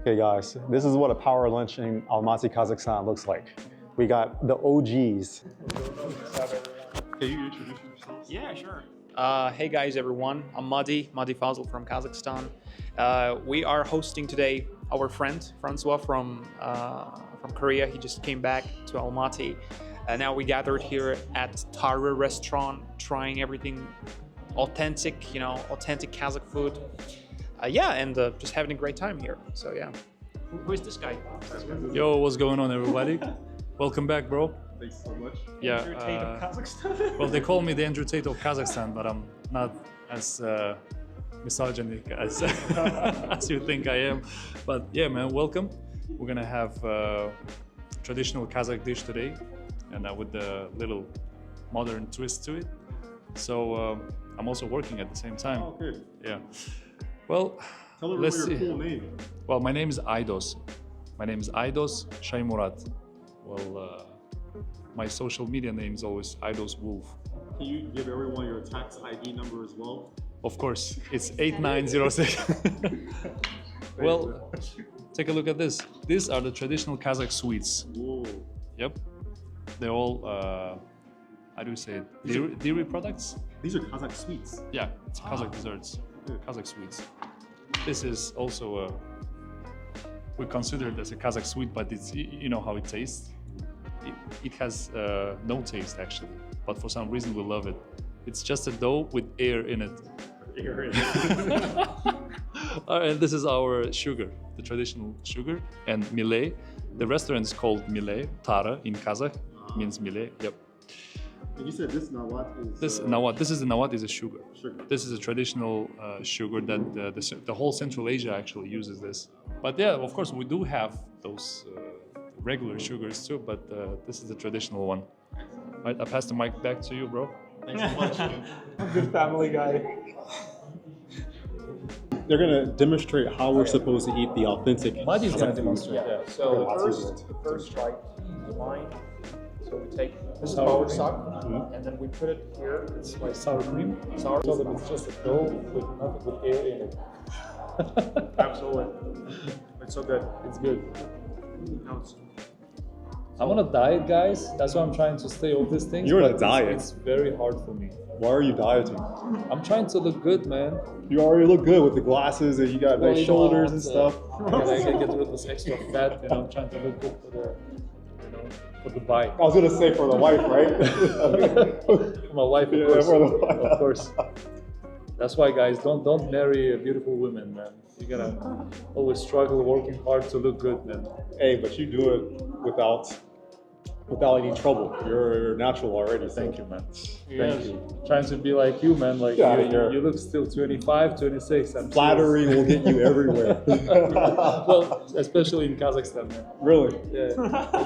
Okay guys, this is what a power lunch in Almaty, Kazakhstan looks like. We got the OGs. Can you introduce yourselves? Yeah, sure. Hey guys, everyone. I'm Madi Fazl from Kazakhstan. We are hosting today our friend Francois from Korea. He just came back to Almaty. Now we gathered here at Tara restaurant, trying everything authentic, authentic Kazakh food. And just having a great time here. So yeah. Who is this guy? Yo, what's going on, everybody? Welcome back, bro. Thanks so much. Yeah. Andrew Tate of Kazakhstan. Well, they call me the Andrew Tate of Kazakhstan, but I'm not as misogynic as as you think I am. But yeah, man, welcome. We're gonna have traditional Kazakh dish today, and with a little modern twist to it. So I'm also working at the same time. Oh, good. Yeah. Well, Tell everyone let's your see. full name. Well, my name is 𝐼𝐨𝐥𝐿. My name is 𝐼𝐨𝐥𝐿 𝐒𝐲. Well, my social media name is always 𝐼𝐨𝐥𝐿. Can you give everyone your tax ID number as well? Of course, it's 8906. Well, take a look at this. These are the traditional Kazakh sweets. Whoa. Yep. They're all, how do you say it? Dairy products? These are Kazakh sweets. Yeah, it's Kazakh desserts. Kazakh sweets. This is also we consider it as a Kazakh sweet, but it's, you know how it tastes. It has no taste actually, but for some reason we love it. It's just a dough with air in it. Air in it. And this is our sugar, the traditional sugar, and millet. The restaurant is called millet, Tara in Kazakh, means millet. Yep. And you said this nawat is... This nawat. This is the nawat is a sugar. Sugar. This is a traditional sugar that the whole Central Asia actually uses this. But yeah, of course we do have those regular sugars too, but this is the traditional one. Right, I pass the mic back to you, bro. Thanks so much. Good family guy. They're going to demonstrate how we're supposed to eat the authentic Madi's gonna Kazakh food. demonstrate. Yeah. So the first like line. So we take this is bağırsak, and then we put it here. It's like sour cream. Sour. So that it's just a dough with nothing with air in it. Absolutely. It's so good. It's good. No, it's, I'm on a diet, guys. That's why I'm trying to stay off these things. You're on a but diet? It's very hard for me. Why are you dieting? I'm trying to look good, man. You already look good with the glasses and you got nice shoulders and stuff. I can get rid of this extra fat, I'm trying to look good for the, for the bike. I was gonna say for the wife, right? For my wife, of Yeah, course. for the wife. Of course. That's why, guys, don't marry a beautiful woman, man. You're gonna always struggle working hard to look good, man. Hey, but you do it without any trouble. You're natural already. Thank you, man. Thank you. Trying to be like you, man. Like Yeah, yeah. you look still 25, 26. I'm Flattery will get you everywhere. Well, especially in Kazakhstan, man. Really? Yeah,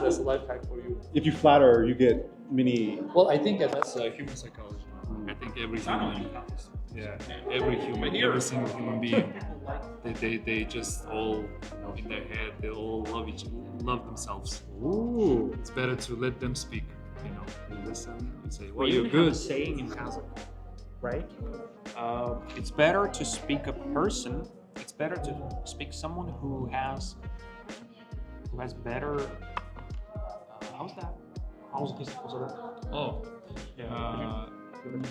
that's a life hack for you. If you flatter, you get many. Well, I think that's human psychology. I think every human, every single human being, they just all, in their head, they all love themselves. Ooh. It's better to let them speak, you listen and say, well, we you're even have a good. saying in Kazakh, right? It's better to speak a person. It's better to speak someone who has better. How's that? How's this? Oh,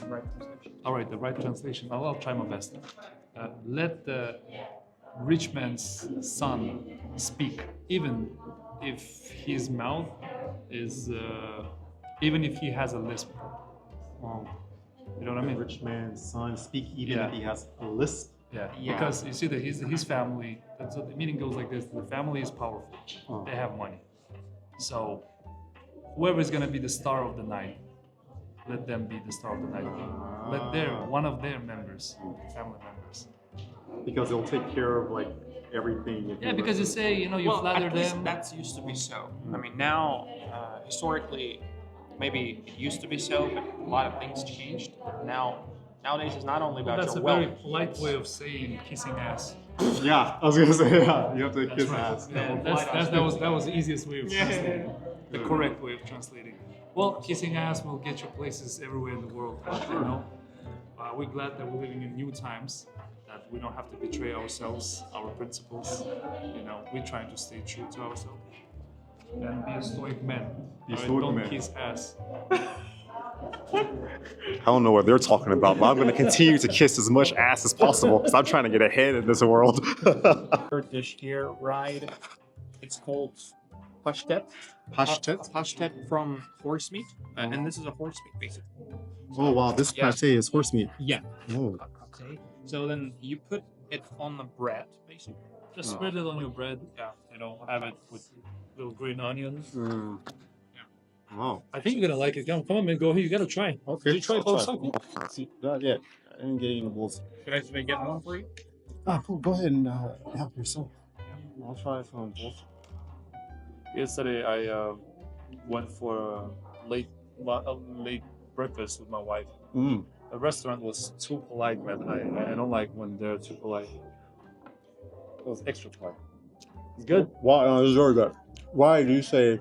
Right translation. all right, the right translation. I'll try my best. Let the rich man's son speak, even if his mouth is, even if he has a lisp. Wow. You know what I mean? Rich man's son speak even Yeah. if he has a lisp. Yeah, Yeah. because you see that his family, so the meaning goes like this: the family is powerful, they have money. So whoever is gonna be the star of the night, let them be the star of the night. Let one of their members, family members. Because they'll take care of like everything. If Yeah, because you say, you flatter at least them. that used to be so. I mean, now, historically, maybe it used to be so, but a lot of things changed. Nowadays, it's not only about That's a your very wealth. polite way of saying kissing ass. Yeah, I was gonna say yeah. You have to That's kiss right. ass. Yeah, that was the easiest way of translating. The correct way of translating. Well, kissing ass will get you places everywhere in the world. We're glad that we're living in new times. that we don't have to betray ourselves, our principles. You know, we're trying to stay true to ourselves and be a stoic man. Be a Alright, stoic don't man. kiss ass. I don't know what they're talking about, but I'm going to continue to kiss as much ass as possible because I'm trying to get ahead in this world. Third dish here, ride. It's called pashtet. Pashtet? Pashtet from horse meat, and this is a horse meat basically. Oh wow, this Yeah. pate is horse meat. Yeah. Oh. Okay. So then you put it on the bread, basically. Just spread it on your bread. Yeah, you know, have it with little green onions. Mm. Wow. I think you're gonna like it. Come on, man, go ahead. You gotta try. Okay. Did you try both? See, yeah, I didn't get any balls. Should I get one for you? Cool. Go ahead and help yourself. I'll try some balls. Yesterday, I went for a late breakfast with my wife. Mm. The restaurant was too polite, man. I don't like when they're too polite. It was extra polite. It's good. Why? This is very good. Why do you say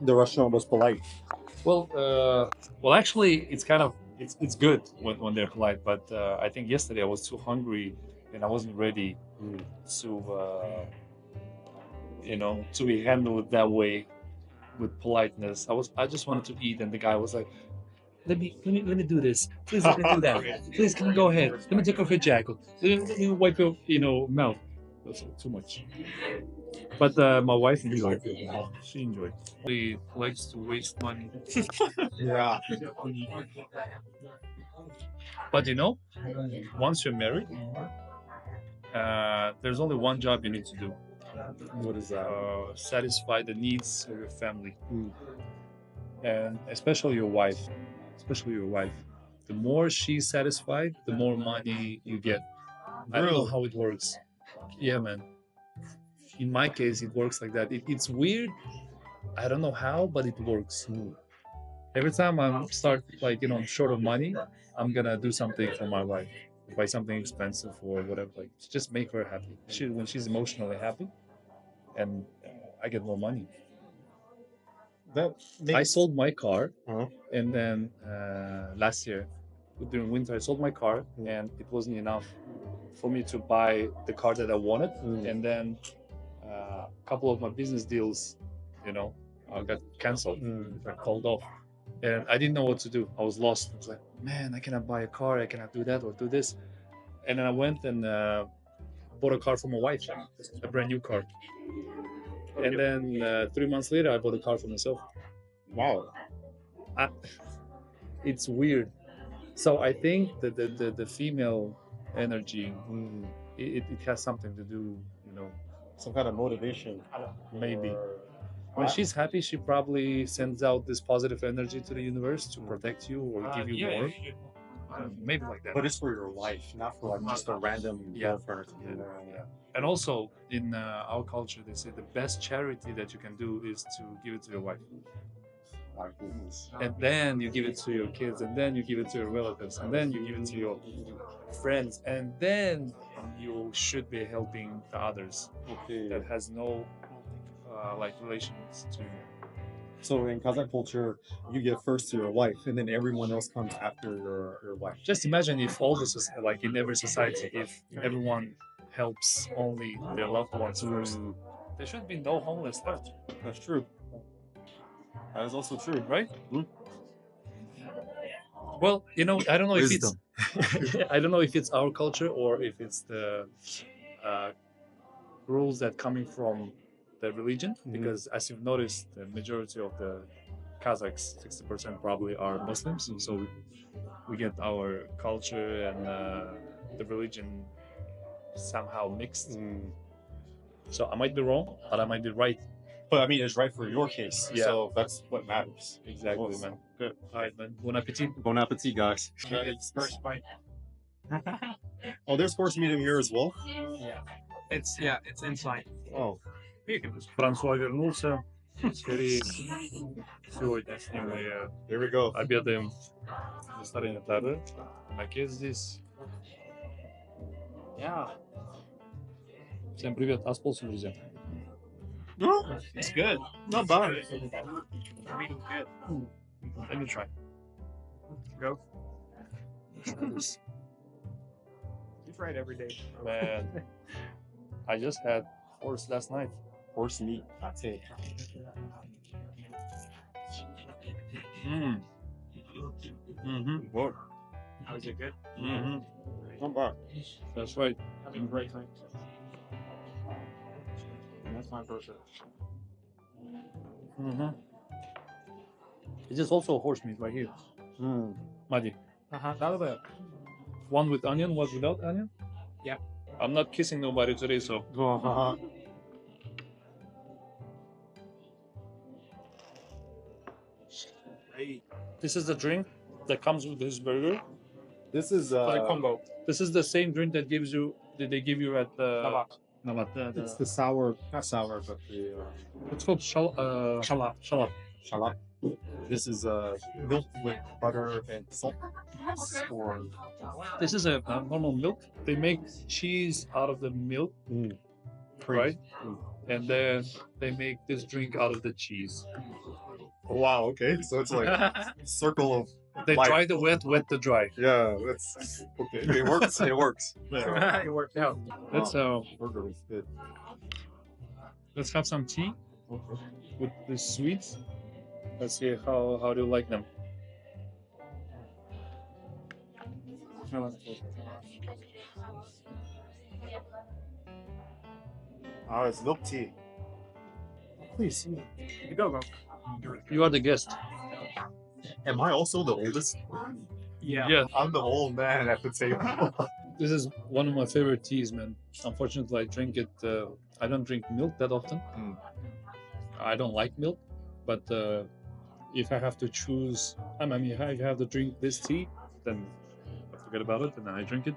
the restaurant was polite? Well, actually, it's kind of it's good when they're polite. But I think yesterday I was too hungry and I wasn't ready to you know, to be handled that way with politeness. I just wanted to eat, and the guy was like, let me do this. Please let me do that. Please come go ahead. Let me take off your jacket. Let me wipe your mouth. That's too much. But my wife enjoyed it. She enjoyed it. She likes to waste money. Yeah. But you know, once you're married, there's only one job you need to do. What is that? Satisfy the needs of your family, Mm. and especially your wife. Especially your wife. The more she's satisfied, the more money you get. I don't know how it works. Yeah, man. In my case, it works like that. It's weird. I don't know how, but it works. Every time I'm short of money, I'm gonna do something for my wife. Buy something expensive or whatever. Like, just make her happy. When she's emotionally happy, and I get more money. I sold my car, and then last year during winter, I sold my car, and it wasn't enough for me to buy the car that I wanted. And then a couple of my business deals, got canceled. I called off, and I didn't know what to do. I was lost. I was like, man, I cannot buy a car. I cannot do that or do this. And then I went and bought a car for my wife, a brand new car. And then 3 months later, I bought a car for myself. Wow. It's weird. So I think that the female energy, it has something to do, Some kind of motivation. maybe. When she's happy, she probably sends out this positive energy to the universe to protect you or give you more. Maybe like that. But it's for your wife, not for like just a random girlfriend. Yeah. And also in our culture, they say the best charity that you can do is to give it to your wife. My goodness. And then you give it to your kids, and then you give it to your relatives, and then you give it to your friends, and then you should be helping the others that has no relations to you. So in Kazakh culture, you give first to your wife, and then everyone else comes after your wife. Just imagine if all this is like in every society, if everyone helps only their loved ones first, there should be no homeless left. That's true. That is also true. Right? Well, I don't know if it's I don't know if it's our culture or if it's the rules that coming from the religion, because as you've noticed, the majority of the Kazakhs, 60% probably are Muslims, and so we get our culture and the religion somehow mixed. So I might be wrong, but I might be right. But I mean, it's right for your case. Yeah. So that's what matters. Exactly, Awesome. man. Good. All right, man. Bon appetit. Bon appetit, guys. It's first bite. Oh, there's horse meat in here as well. It's inside. Oh. You can just Франсуа вернулся. Скорее сегодня с ним мы Here we go. обедаем в ресторане Тары. �絵𝐧 здесь. Всем привет. А с полсу, друзья. It's good. Not bad. Really good. Let me try. Go. Try this. try it every day. Man, I just had horse last night. Horse meat. That's it. Mm. Mm-hmm. What? How is it good? Mm-hmm. Not bad. That's right. Having a great time. That's my person. Mm-hmm. It is also horse meat right here. Mm. Madi. Uh-huh. One with onion, one without onion? Yeah. I'm not kissing nobody today, so. Uh-huh. This is the drink that comes with this burger. This is For the combo. This is the same drink that they give you at the Navat. Navat. it's the sour, not sour, but the It's called shalap. shalap. This is milk with butter and salt. Or This is a normal milk. They make cheese out of the milk, right? And then they make this drink out of the cheese. wow, okay. So it's like a circle of They life. dry the wet, wet the dry. Yeah, that's okay. It works. It works. It worked out. Burger was good. Let's have some tea with the sweets. Let's see how do you like them. Oh, it's milk tea. Please. You go. You are the guest. Am I also the oldest? Yeah. Yeah. I'm the old man at the table. This is one of my favorite teas, man. Unfortunately, I drink it. I don't drink milk that often. I don't like milk, but if I have to choose, I mean, if I have to drink this tea, then I forget about it and then I drink it.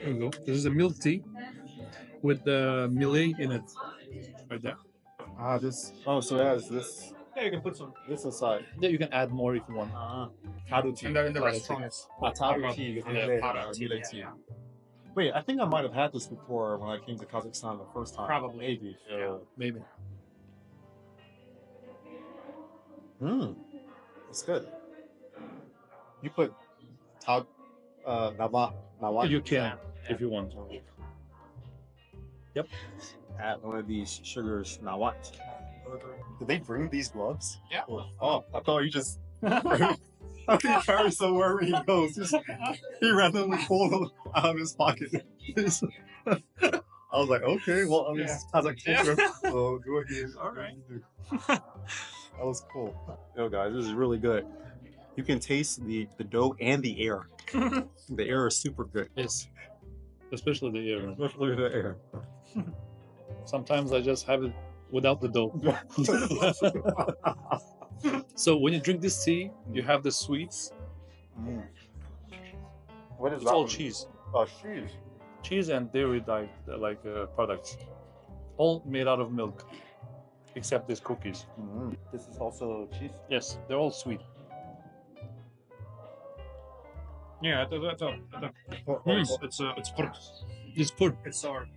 There we go. This is a milk tea with the millet in it, right there. Ah, this. Oh, so it has this. Yeah, you can put some. This inside. Yeah, you can add more if you want. Taru tea. And then in the Taru restaurant tea. is Taru tea. Taru tea, Millet tea. Wait, I think I might have had this before when I came to Kazakhstan the first time. Probably. Maybe. Maybe. It's good. You put nawat. You can if you want. Yep. Add one of these sugars nawat. Did they bring these gloves? Yeah. Oh, I thought you just. I think Paris somewhere he goes. He randomly pulled them out of his pocket. I was like, okay, well, I mean, it's Kazakh culture, so go ahead. All right. That was cool. Yo, guys, this is really good. You can taste the dough and the air. The air is super good. Yes. Especially the air. Especially the air. Sometimes I just have it without the dough. So when you drink this tea, you have the sweets. What is It's that? all cheese. Oh, cheese. Cheese and dairy products. All made out of milk. Except these cookies. This is also cheese. Yes, they're all sweet. Yeah, it's fruit. It's fruit. It's sour.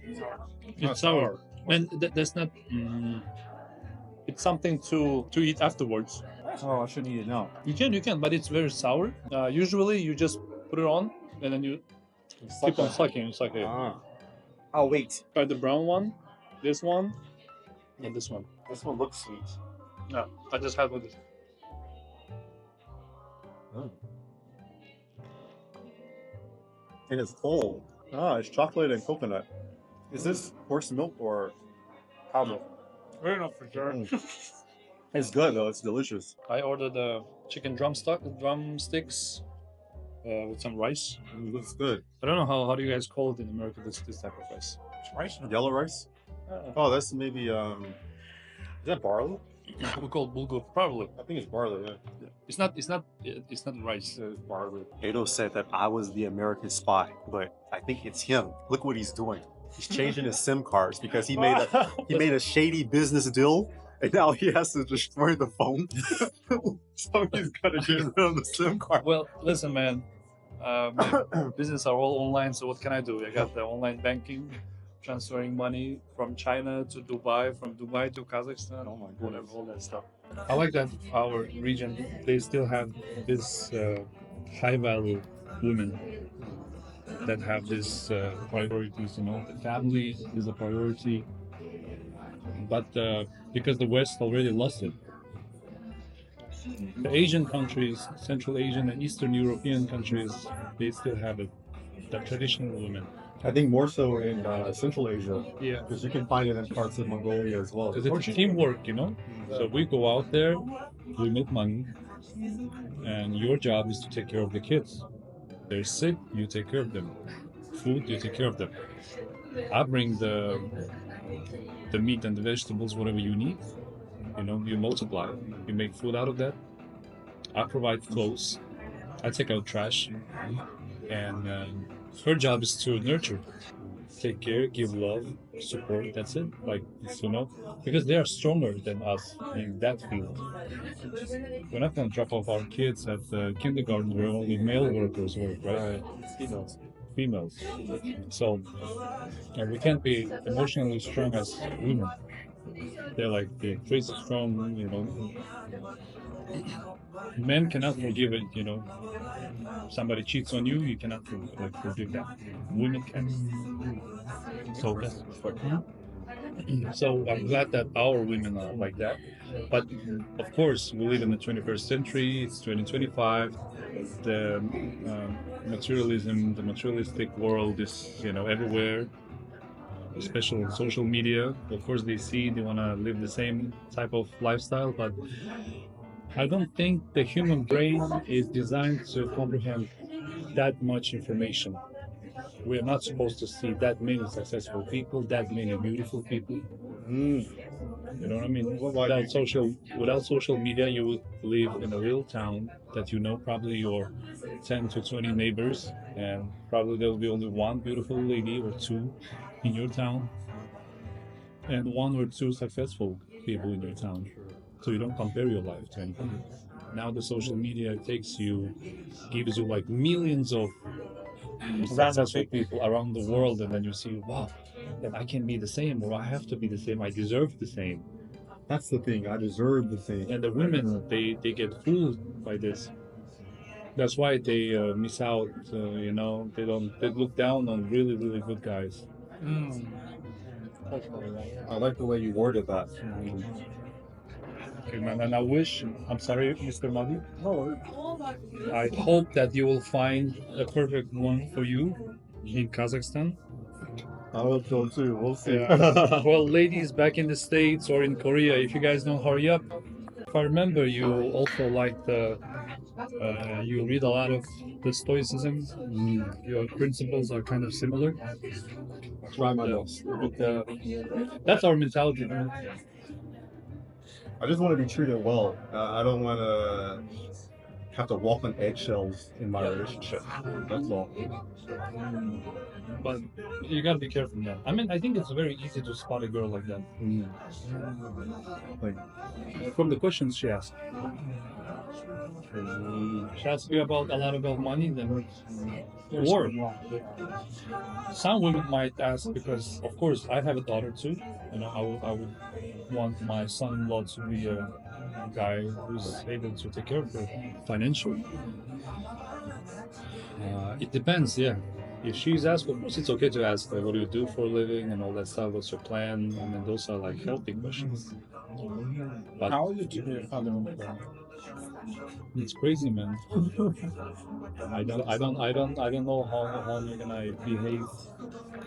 It's sour. And that's not... it's something to eat afterwards. Oh, I shouldn't eat it now. You can, but it's very sour. Usually you just put it on and then you keep on sucking. Oh, wait. Try the brown one, this one, and this one. This one looks sweet. No, I just had with this. And it's cold. Ah, it's chocolate and coconut. Is this horse milk or cow milk? I don't know for sure. It's good though. It's delicious. I ordered chicken drumsticks with some rice. It looks good. I don't know how do you guys call it in America, this type of rice? Rice? Yellow rice? Oh, that's maybe is that barley? We call it bulgur, probably. I think it's barley. Yeah. It's not rice. It's barley. Ado said that I was the American spy, but I think it's him. Look what he's doing. He's changing his SIM cards because he made a shady business deal, and now he has to destroy the phone. So he's got to get rid of the SIM card. Well, listen, man. My business are all online, so what can I do? I got the online banking, transferring money from China to Dubai, from Dubai to Kazakhstan, Oh my whatever, goodness. all that stuff. I like that our region, they still have this high value women. that have these priorities. You know, the family is a priority, but because the West already lost it. The Asian countries, Central Asian and Eastern European countries, they still have it. The traditional women. I think more so in Central Asia. Yeah. Because you can find it in parts of Mongolia as well. Because it's teamwork, you know. So we go out there, we make money, and your job is to take care of the kids. They're sick, you take care of them. Food, you take care of them. I bring the meat and the vegetables, whatever you need. You know, you multiply. You make food out of that. I provide clothes. I take out trash. And her job is to nurture, take care, give love, support. That's it. Like, you know, because they are stronger than us in that field. We're not going to drop off our kids at the kindergarten where only male workers work, right? Females. So, and we can't be emotionally strong as women. They're crazy strong, you know. Men cannot forgive it, you know. Somebody cheats on you, you cannot forgive that. Women can. So that's so I'm glad that our women are like that. But of course, we live in the 21st century. It's 2025. The materialism, the materialistic world is, you know, everywhere, especially on social media. Of course, they want to live the same type of lifestyle, but I don't think the human brain is designed to comprehend that much information. We're not supposed to see that many successful people, that many beautiful people. You know what I mean? Without social media, you would live in a little town that you know probably your 10 to 20 neighbors, and probably there will be only one beautiful lady or two in your town, and one or two successful people in your town. So you don't compare your life to anything. Now the social media gives you like millions of successful people around the world, and then you see, wow, then I can be the same, or I have to be the same, I deserve the same. That's the thing, I deserve the same. And the women, they get fooled by this. That's why they miss out, you know, they look down on really, really good guys. I like the way you worded that. Okay, man, and I'm sorry, Mr. Madi. I hope that you will find a perfect one for you in Kazakhstan. I hope so too, we'll see. Yeah. Well, ladies back in the States or in Korea, if you guys don't hurry up, if I remember, you also like you read a lot of the Stoicism. Your principles are kind of similar. Try my best. That's our mentality, man. I just want to be treated well. I don't want to have to walk on eggshells in my relationship. That's all. But you gotta be careful, man. I mean, I think it's very easy to spot a girl like that. Like, From the questions she asked. She asked you a lot about money, then or some women might ask because, of course, I have a daughter too. You know, I would want my son-in-law to be a guy who's able to take care of her financially. It depends, yeah. If she's asked, of course, it's okay to ask, like, what do you do for a living and all that stuff. What's your plan? I mean, those are like healthy questions. But How is it to be a father of a girl? it's crazy, man. I don't know how can I behave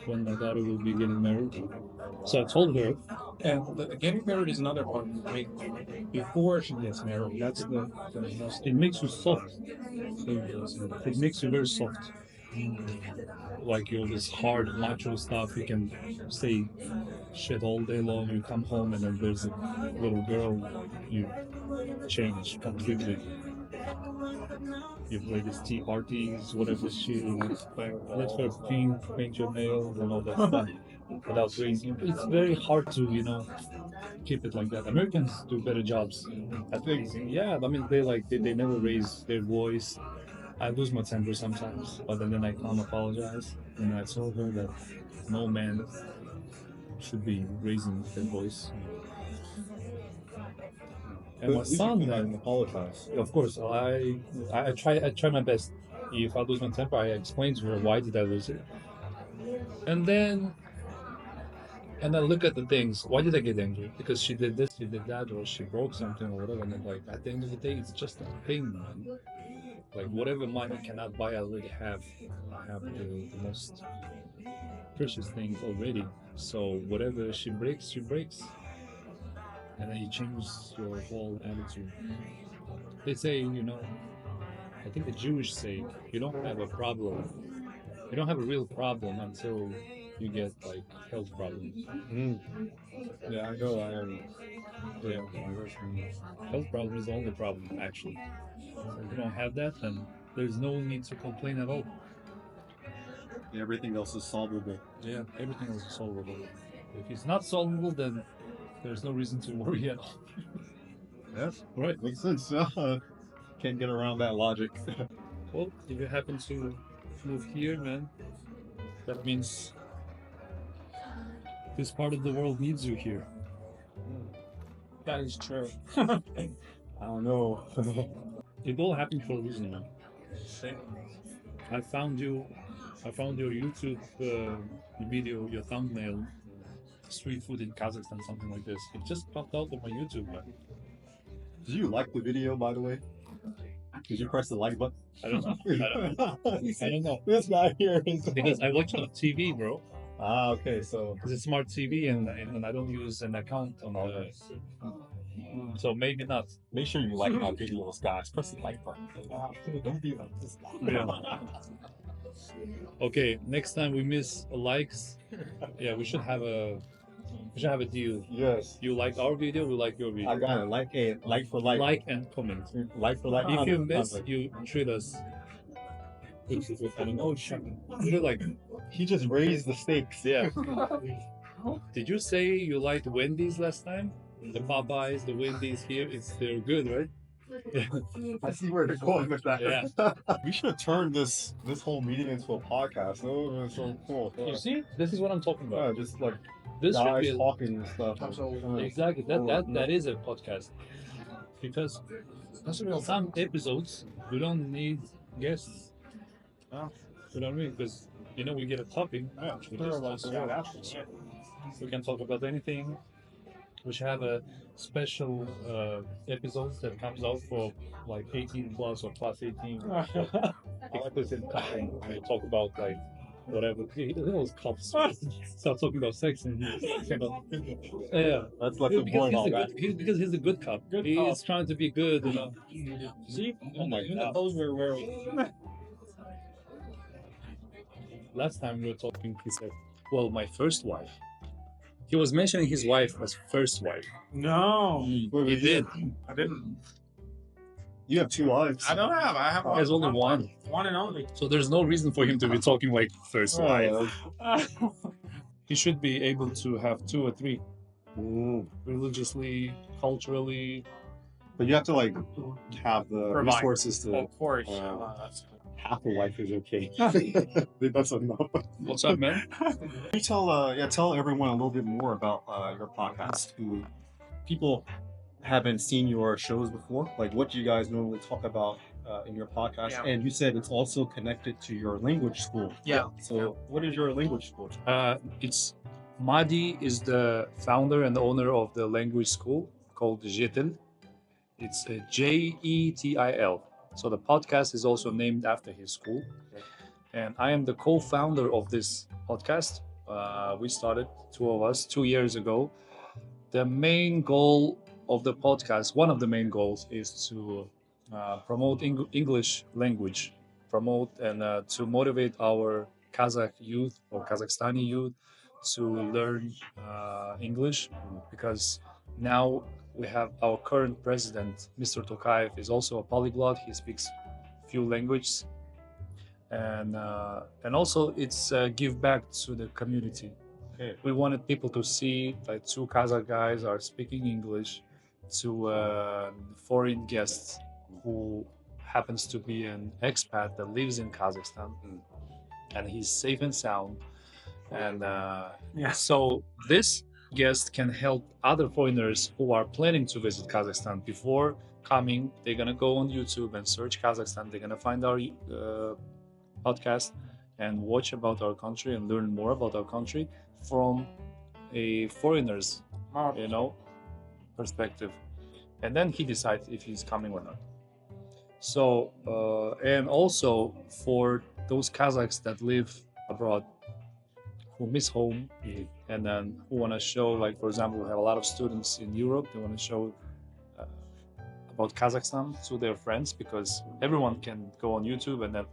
when my daughter will be getting married. So I told her, And getting married is another part. I mean, before she gets married, that's the most. it makes you soft. It makes you very soft. Like you're this hard macho stuff. You can say shit all day long. You come home and then there's a little girl. You change completely. You play these tea parties, whatever shit. Let her paint your nails and all that stuff. Without raising, it's very hard to, you know, keep it like that. Americans do better jobs. I think, yeah. I mean, they never raise their voice. I lose my temper sometimes, but then I come apologize, and I told her that no man should be raising their voice. And my son, then apologize. of course, I try my best. if I lose my temper, I explain to her why did I lose it, and then look at the things. Why did I get angry? Because she did this, she did that, or she broke something or whatever. And then, like, at the end of the day, it's just a thing, man. Like, whatever money cannot buy, I already have. I have the most precious things already. So whatever she breaks, and then you change your whole attitude. They say, you know, I think the Jewish say, you don't have a problem. You don't have a real problem until you get like health problems. Yeah, I know. I am. Yeah, health problem is the only problem actually. So if you don't have that, then there's no need to complain at all. Everything else is solvable. Yeah, everything is solvable. If it's not solvable, then there's no reason to worry at all. Yes, Right. makes sense. Can't get around that logic. Well, if you happen to move here, man, that means this part of the world needs you here. That is true. I don't know. It all happened for a reason, man. I found you. I found your YouTube video, your thumbnail, street food in Kazakhstan, something like this. It just popped out on my YouTube, man. Did you like the video, by the way? Did you press the like button? I don't know. I don't know. This guy here is Because I watch on TV, bro. Ah, okay. So Because it's smart TV and I don't use an account on the. So maybe not. make sure you like my videos, guys. Press the like button. Don't be like this guy. Yeah. Okay, next time we miss likes, yeah, we should have a deal. Yes. You like our video, we like your I video. got it. Like for like. Like and comment. Like for like. If you I'm miss, like- you treat us. I don't know. You're like, He just raised the stakes. yeah. Did you say you liked Wendy's last time? The Popeyes, the Wendy's here, they're good, right? I see where they're going with that. Yeah. We should have turned this whole meeting into a podcast. That would have been so cool. You see, this is what I'm talking about. Yeah, just like This should guys be talking and stuff. Absolutely. exactly that is a podcast because some episodes we don't need guests. Yeah. You know what I mean? Because we get a topic. We just talk. We can talk about anything. We should have a special episodes that comes out for like 18 plus or plus 18 explicit content. We talk about like whatever. Those cops start talking about sex and yeah. That's like the point all that. Because he's a good cop. He's trying to be good. See? Oh my god. Those were very. Last time we were talking, he said, "Well, my first wife." He was mentioning his wife as first wife. No, He did. I didn't. You have two wives. I don't have. I have He has only one. One and only. So there's no reason for him to be talking like first wife. Right. He should be able to have two or three, Mm. religiously, culturally. But you have to like have the Provide. resources to. Of course. Half a wife is okay. That's enough. What's up, man? Can you tell everyone a little bit more about your podcast? Who people haven't seen your shows before? Like, what do you guys normally talk about in your podcast? Yeah. And you said it's also connected to your language school. Yeah. So, what is your language school? It's Madi is the founder and owner of the language school called �e𝐧. It's JETIL. So the podcast is also named after his school. And I am the co-founder of this podcast. We started, two of us, 2 years ago. The main goal of the podcast, one of the main goals, is to promote English language, promote and to motivate our Kazakh youth or Kazakhstani youth to learn English, because now we have our current president, Mr. Tokayev, is also a polyglot. He speaks few languages, and also it's give back to the community. Okay. We wanted people to see like two Kazakh guys are speaking English to foreign guests who happens to be an expat that lives in Kazakhstan, and he's safe and sound. And so this guest can help other foreigners who are planning to visit Kazakhstan before coming, they're gonna go on YouTube and search Kazakhstan. They're gonna find our podcast and watch about our country and learn more about our country from a foreigner's, you know, perspective. And then he decides if he's coming or not. So, and also for those Kazakhs that live abroad, who miss home, and then who want to show, like, for example, we have a lot of students in Europe, they want to show about Kazakhstan to their friends, because everyone can go on YouTube and then,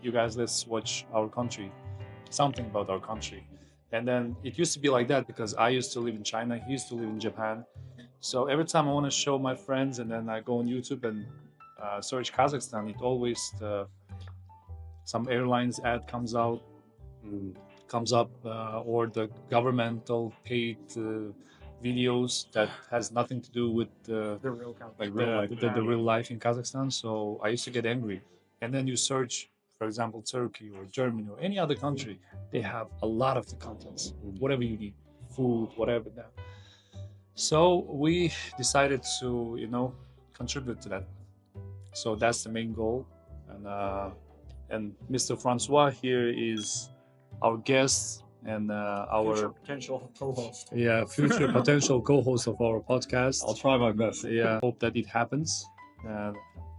you guys, let's watch our country, something about our country. And then it used to be like that because I used to live in China, he used to live in Japan. So every time I want to show my friends and then I go on YouTube and search Kazakhstan, it always some airlines ad comes out, comes up, or the governmental paid videos that has nothing to do with the real like real life. the real life in Kazakhstan. So I used to get angry. And then you search, for example, Turkey or Germany or any other country, they have a lot of the contents, whatever you need, food, whatever that. So we decided to, you know, contribute to that. So that's the main goal. And Mr. Francois here is our guest and our potential co-host. future potential co-host of our podcast. I'll try my best. Yeah, hope that it happens.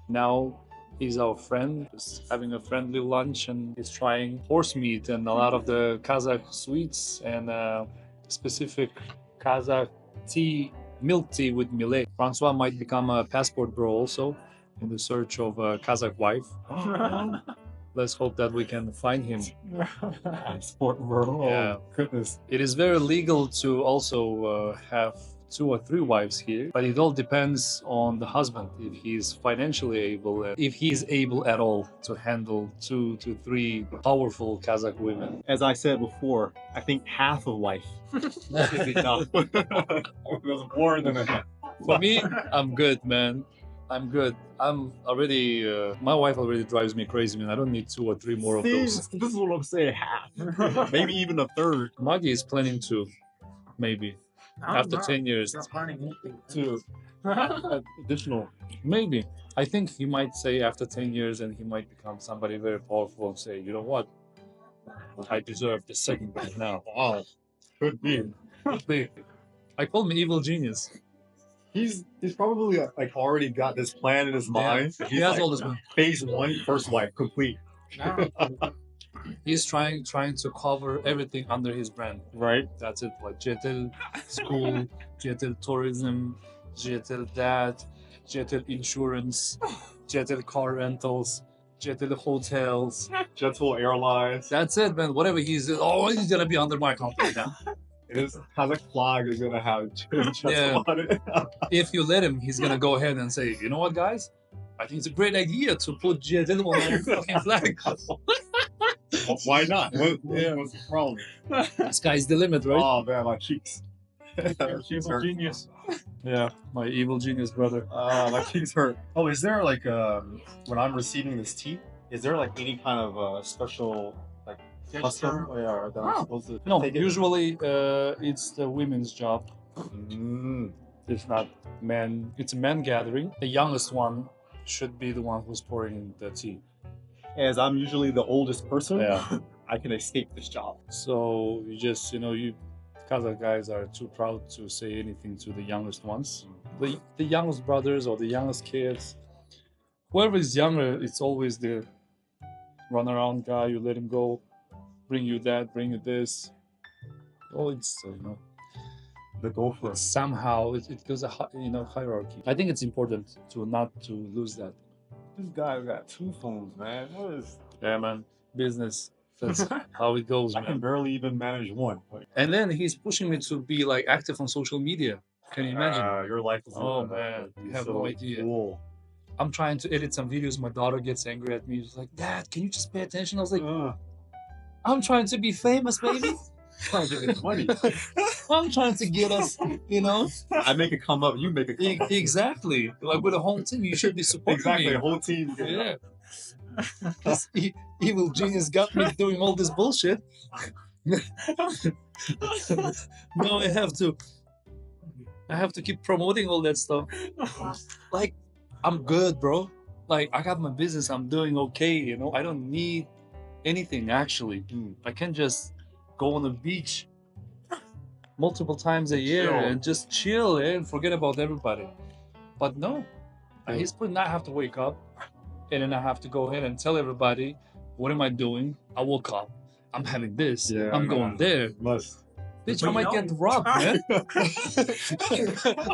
Now he's our friend, he's having a friendly lunch and he's trying horse meat and a lot of the Kazakh sweets and specific Kazakh tea, milk tea with millet. Francois might become a passport bro also in the search of a Kazakh wife. Let's hope that we can find him. Sport world. Yeah. Goodness. It is very legal to also have 2 or 3 wives here, but it all depends on the husband, if he's financially able, if he's able at all to handle 2 to 3 powerful Kazakh women. As I said before, I think half a wife is enough. It was more than a half. For me, I'm good, man. I'm good. I'm already, my wife already drives me crazy, man. I don't need 2 or 3 more of those. This is what I'm saying, half. Maybe even a third. Maggie is planning to, maybe, after 10 years. To additional. Maybe. I think he might say after 10 years and he might become somebody very powerful and say, you know what? I deserve the second right now. Wow. Could be. Could be. I call him an evil genius. He's probably like already got this plan in his mind. He has all this. Phase 1, first wife, complete. He's trying to cover everything under his brand. Right? That's it. Like Jetel school, Jetel tourism, Jetel that, Jetel insurance, Jetel car rentals, Jetel hotels, Gentle Airlines. That's it, man. Whatever he's gonna be under my company now. His Kazakh flag is gonna have just Yeah. on it. If you let him, he's gonna go ahead and say, you know what, guys? I think it's a great idea to put Jetel on our fucking flag. Why not? What's the problem? Sky's the limit, right? Oh man, my cheeks. She's a genius. Yeah, my evil genius brother. My cheeks hurt. Oh, is there like when I'm receiving this tea, is there like any kind of special like custom that I'm supposed to No, take it? usually it's the women's job. Mm. It's not men. It's a men gathering. The youngest one should be the one who's pouring the tea. As I'm usually the oldest person, Yeah. I can escape this job. So you just, you Kazakh guys are too proud to say anything to the youngest ones. The youngest brothers or the youngest kids, whoever is younger, it's always the runaround guy. You let him go, bring you that, bring you this. Oh, it's The gopher. somehow it goes a hierarchy. I think it's important to not to lose that. This guy's got 2 phones, man. What is? Yeah, man. Business. That's how it goes, I can man. barely even manage one. Like, And then he's pushing me to be like active on social media. Can you imagine? your life is. Oh, man, you have no idea. Cool. I'm trying to edit some videos. My daughter gets angry at me. She's like, Dad, can you just pay attention? I was like, I'm trying to be famous, baby. Trying to get money. I'm trying to get us, I make it come up. You make it come up. Exactly. Like with a whole team, you should be supporting Exactly. me. The whole team. Yeah. This evil genius got me doing all this bullshit. Now I have to keep promoting all that stuff. Like I'm good, bro. Like, I got my business. I'm doing okay. You know, I don't need anything actually. I can just go on the beach multiple times a year Chill. and just chill and forget about everybody. But no, he's putting. I have to wake up, and then I have to go ahead and tell everybody, what am I doing? I woke up. I'm having this. Yeah, I'm going there. Must. Bitch, I might get robbed, man.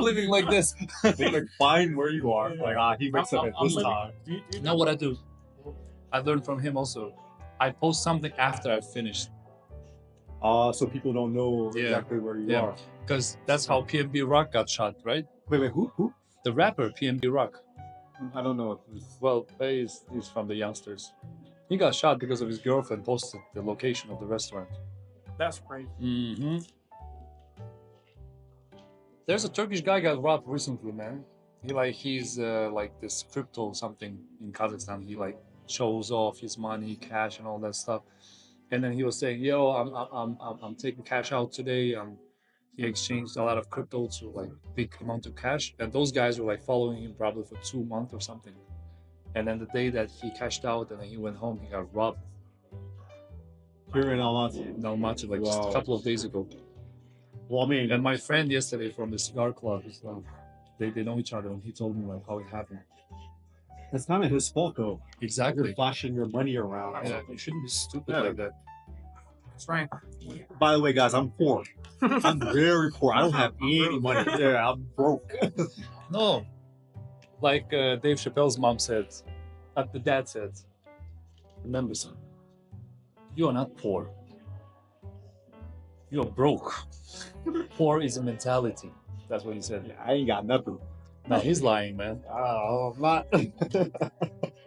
Living like this. They like find where you are. Like, he wakes up at this time. Now what I do, I learned from him also. I post something after I've finished. So people don't know exactly where you are. Because that's how PNB Rock got shot, right? Wait, who? The rapper PNB Rock. I don't know. Well, he's from the youngsters. He got shot because of his girlfriend posted the location of the restaurant. That's crazy. Mm-hmm. There's a Turkish guy got robbed recently, man. He's like this crypto something in Kazakhstan. He like shows off his money, cash, and all that stuff. And then he was saying, "Yo, I'm taking cash out today." He exchanged a lot of crypto to like big amount of cash, and those guys were like following him probably for 2 months or something. And then the day that he cashed out and then he went home, he got robbed. Here in Almaty. Not much, like just a couple of days ago. Well, I mean, And my friend yesterday from the cigar club, they know each other, and he told me like how it happened. it's kind of his fault though. Exactly. You're flashing your money around. Yeah, you shouldn't be stupid Yeah. like that. That's right. By the way, guys, I'm poor. I'm very poor. I don't have any money. Yeah, I'm broke. No, like Dave Chappelle's mom said, the dad said, remember, son, you are not poor. You are broke. Poor is a mentality. That's what he said. Yeah, I ain't got nothing. No, he's lying, man. Oh, I'm not.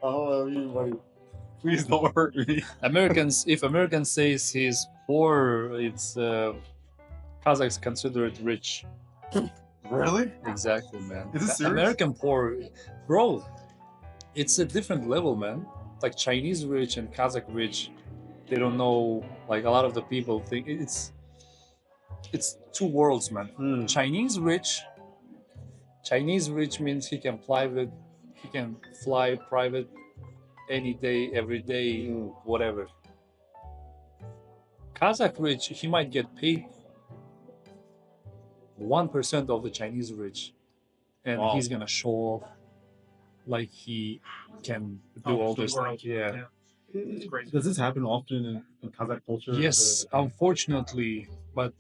Oh, you, buddy. Please don't hurt me. If Americans says he's poor, it's Kazakhs consider it rich. Really? Exactly, man. Is this serious? American poor, bro? It's a different level, man. Like Chinese rich and Kazakh rich, they don't know. Like a lot of the people think it's two worlds, man. Chinese rich means he can fly private any day, every day, whatever. Kazakh rich, he might get paid 1% of the Chinese rich, and Wow. he's gonna show off like he can do all the this. world. Yeah. It's crazy. Does this happen often in Kazakh culture? Yes, unfortunately, but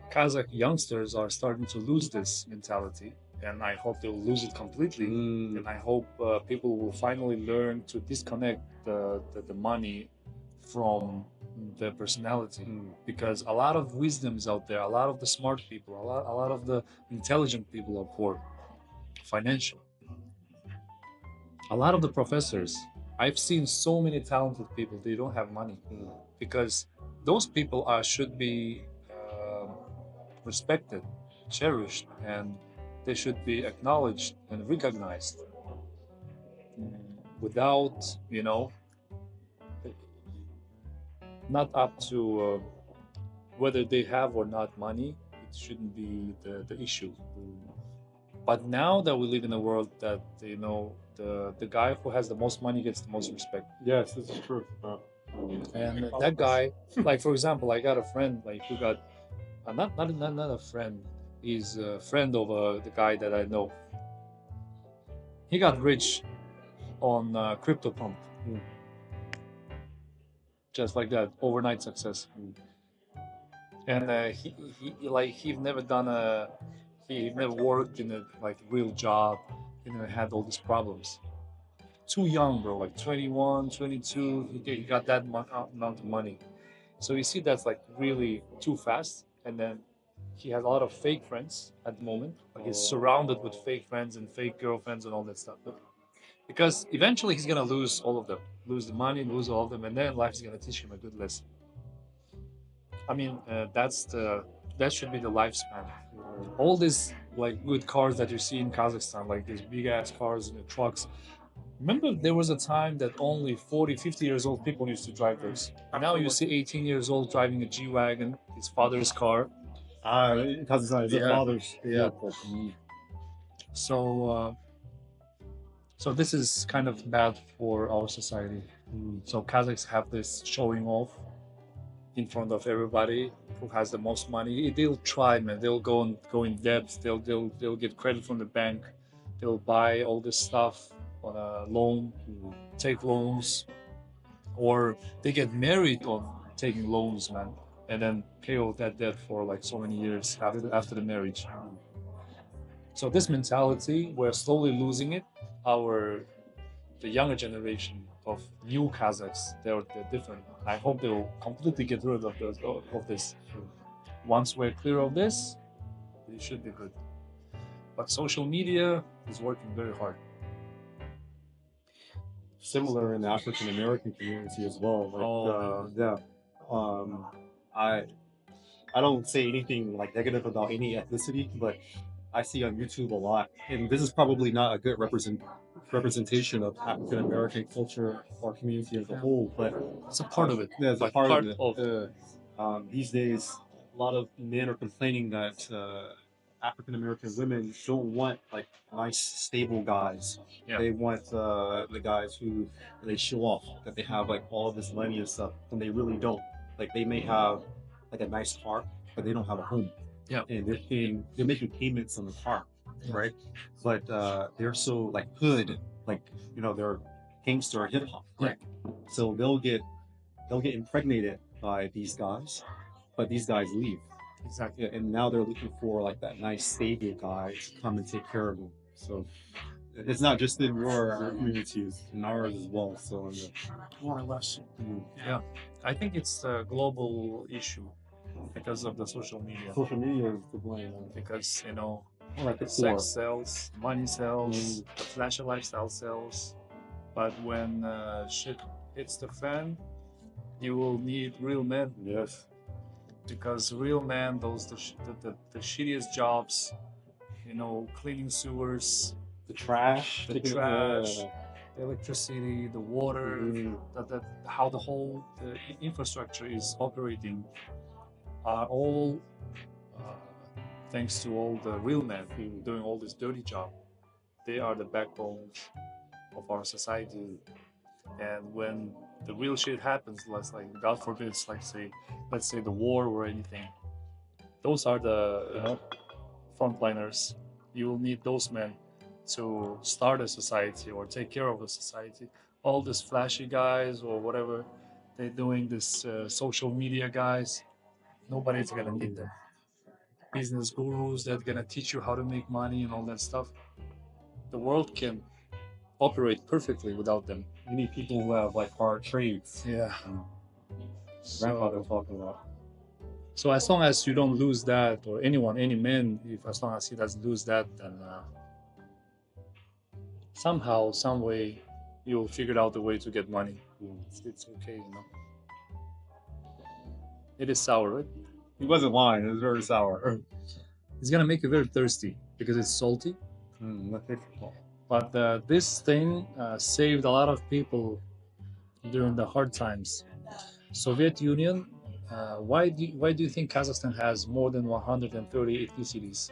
Kazakh youngsters are starting to lose this mentality, and I hope they'll lose it completely. And I hope people will finally learn to disconnect the money from the personality, because a lot of wisdom is out there. A lot of the smart people, a lot of the intelligent people are poor, financial. A lot of the professors, I've seen so many talented people. They don't have money because those people should be respected, cherished, and they should be acknowledged and recognized. Without, not up to whether they have or not money, it shouldn't be the issue. But now that we live in a world that, the guy who has the most money gets the most respect. Yes, this is true. And that guy, like for example, I got a friend who got not a friend. He's a friend of the guy that I know. He got rich on crypto pump, just like that, overnight success. And he never worked in a real job. He never had all these problems. Too young, bro, like 21, 22, he got that amount of money. So you see that's really too fast. And then he has a lot of fake friends at the moment. He's surrounded with fake friends and fake girlfriends and all that stuff. Because eventually he's gonna lose all of them. Lose the money, lose all of them, and then life is gonna teach him a good lesson. I mean, that should be the lifespan. All these good cars that you see in Kazakhstan, like these big ass cars and trucks. Remember, there was a time that only 40, 50 years old people used to drive those. Now you see 18 years old driving a G-Wagon, his father's car. Kazakhstan is Yeah. a father's Yeah. vehicle. So So this is kind of bad for our society. So Kazakhs have this showing off in front of everybody who has the most money. They'll try, man. They'll go in debt. They'll get credit from the bank. They'll buy all this stuff on a loan, take loans, or they get married on taking loans, man, and then pay all that debt for like so many years after the marriage. So this mentality, we're slowly losing it. The younger generation of new Kazakhs, they're different. I hope they'll completely get rid of this. Once we're clear of this, it should be good. But social media is working very hard. Similar in the African American community as well. I don't say anything like negative about any ethnicity, but I see on YouTube a lot, and this is probably not a good representation of African American culture or community as a whole, but it's a part of it. Yeah, it's a But part part of it. These days, a lot of men are complaining that African American women don't want like nice, stable guys. Yeah. They want the guys who they show off that they have like all of this money and stuff, and they really don't. Like they may have like a nice car, but they don't have a home. Yeah. And they're making payments on the car, right? But they're so like hood, like they're gangster or hip hop, right? So they'll get impregnated by these guys, but these guys leave. Exactly. And now they're looking for like that nice stable guy to come and take care of them. So it's not just in your communities, in ours as well. So More or less. Yeah, I think it's a global issue because of the social media. Social media is the blame. Because Like the sex sells, money sells, the flashy lifestyle sells. But when shit hits the fan, you will need real men. Yes. Because real men, those the shittiest jobs, cleaning sewers, The trash. the electricity, the water, how the whole infrastructure is operating, are all thanks to all the real men doing all this dirty job. They are the backbone of our society. And when the real shit happens, like God forbid, let's say the war or anything, those are the frontliners. You will need those men to start a society or take care of a society. All these flashy guys or whatever they're doing, this social media guys, nobody's gonna need them. Business gurus that gonna teach you how to make money and all that stuff. The world can operate perfectly without them. You need people who have like hard trades. Yeah. Grandfather talking about. So as long as you don't lose that, or any man, as long as he doesn't lose that, then somehow, some way, you'll figure out a way to get money. It's okay, It is sour, right? He wasn't lying. It was very sour. It's gonna make you very thirsty because it's salty. But this thing saved a lot of people during the hard times. Soviet Union. Why do you think Kazakhstan has more than 130 ethnicities?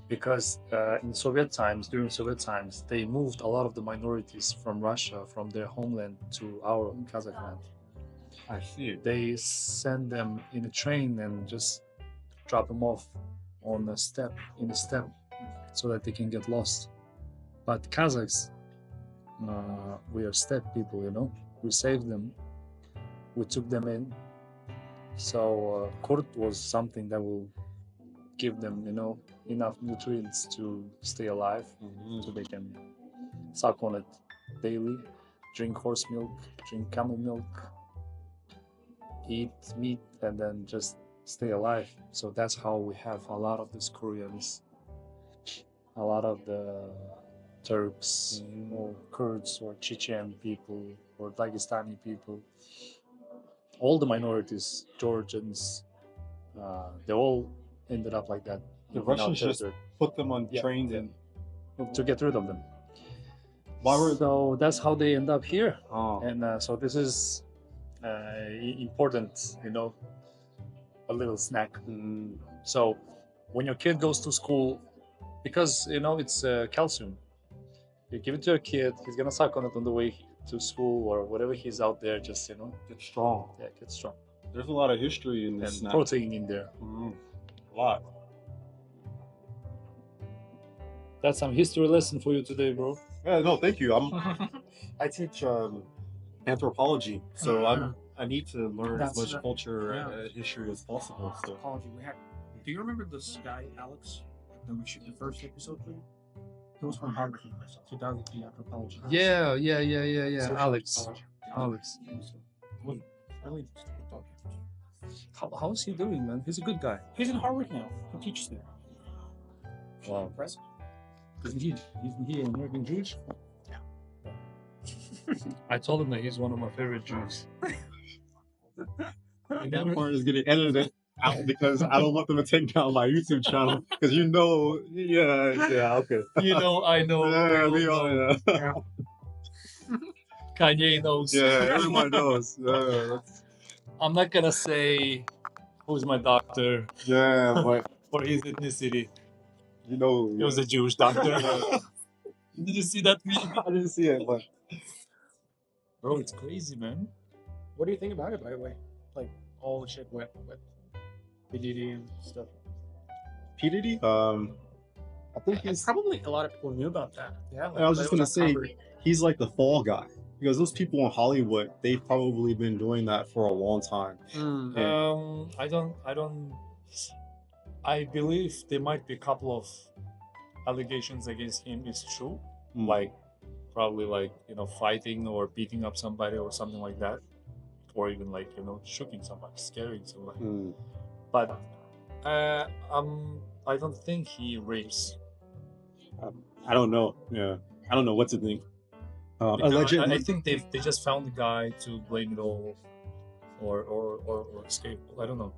Because during Soviet times, they moved a lot of the minorities from Russia, from their homeland, to our Kazakh land. I see it. They send them in a train and just drop them off on a step, so that they can get lost. But Kazakhs, we are steppe people, We saved them. We took them in. So Kurt was something that will give them, enough nutrients to stay alive, so they can suck on it daily, drink horse milk, drink camel milk, eat meat, and then just stay alive. So that's how we have a lot of these Koreans, a lot of the Turks, or Kurds, or Chechen people, or Dagestani people. All the minorities, Georgians, they all ended up like that. The Russians just put them on trains and to get rid of them. Why So that's how they end up here. Oh. And so this is important, a little snack. So when your kid goes to school, because it's calcium, You give it to a kid, he's gonna suck on it on the way to school or whatever he's out there. Just It's strong. yeah, get strong There's a lot of history in this and snack. protein in there. A lot. That's some history lesson for you today, bro. Yeah, no, thank you. I teach anthropology, so I need to learn as much culture and history as possible. So Apology. Do you remember this guy, Alex, that we shoot the first episode with? He was from Harvard University, 2003 anthropology. Yeah. Social Alex. anthropology. Alex. Was really interesting to talk to. How's he doing, man? He's a good guy. He's in Harvard now. He teaches there. Wow. Impressive. Isn't he American Jewish? I told him that he's one of my favorite Jews. and that part is getting edited out because I don't want them to take down my YouTube channel because okay. I know. Yeah, we all yeah. Kanye knows. Yeah, everyone knows. I'm not gonna say who's my doctor Yeah, but or his ethnicity. you know, He was a Jewish doctor. Did you see that meme? I didn't see it, but Bro, it's crazy, man. What do you think about it, by the way? Like, all the shit with PDD and stuff. P Diddy, I think he's. Probably a lot of people knew about that. Yeah. I was just gonna say he's like the fall guy because those people in Hollywood, they've probably been doing that for a long time. I believe there might be a couple of allegations against him. It's true, like probably like fighting or beating up somebody or something like that, or even like shooting somebody, scaring somebody. But I don't think he rapes. I don't know. Yeah, I don't know what to think. Allegedly, I think they just found the guy to blame it all, or escape. I don't know.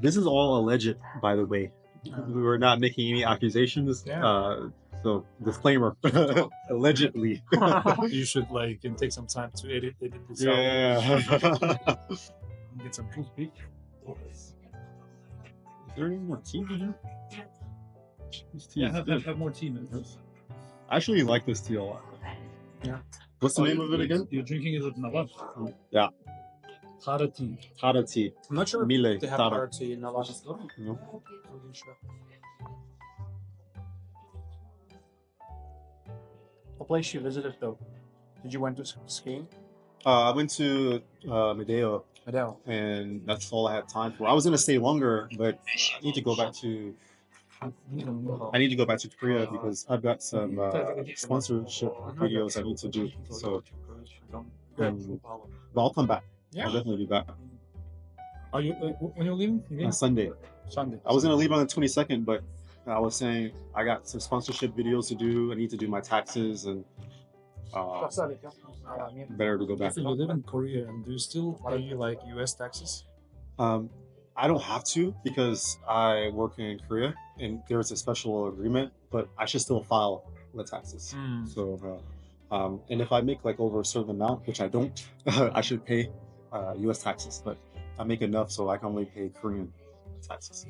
this is all alleged, by the way. We were not making any accusations. Yeah. So disclaimer, allegedly. You should take some time to edit this out. Yeah. Get some toothpick. Is there any more tea in here? This tea Yeah, is good. have more tea, man. I actually like this tea a lot. Yeah. What's the name of it again? You're drinking it with Navat? Yeah. Tara tea. Tara tea. I'm not sure Mile if they have Tara. party in Navajo. No? What place you visited though? Did you went to skiing? I went to Medeo, Adele. and that's all I had time for. I was gonna stay longer, but I need to go back to Korea because I've got some sponsorship videos I need to do. So, but I'll come back. Yeah. I'll definitely be back Are you when you're leaving? on Sunday. Sunday. I was gonna leave on the 22nd, but I was saying I got some sponsorship videos to do. I need to do my taxes, and better to go back. So you live in Korea, and do you still pay U.S. taxes? I don't have to because I work in Korea and there's a special agreement, but I should still file the taxes. So, and if I make over a certain amount, which I don't, I should pay U.S. taxes, but I make enough so I can only pay Korean taxes.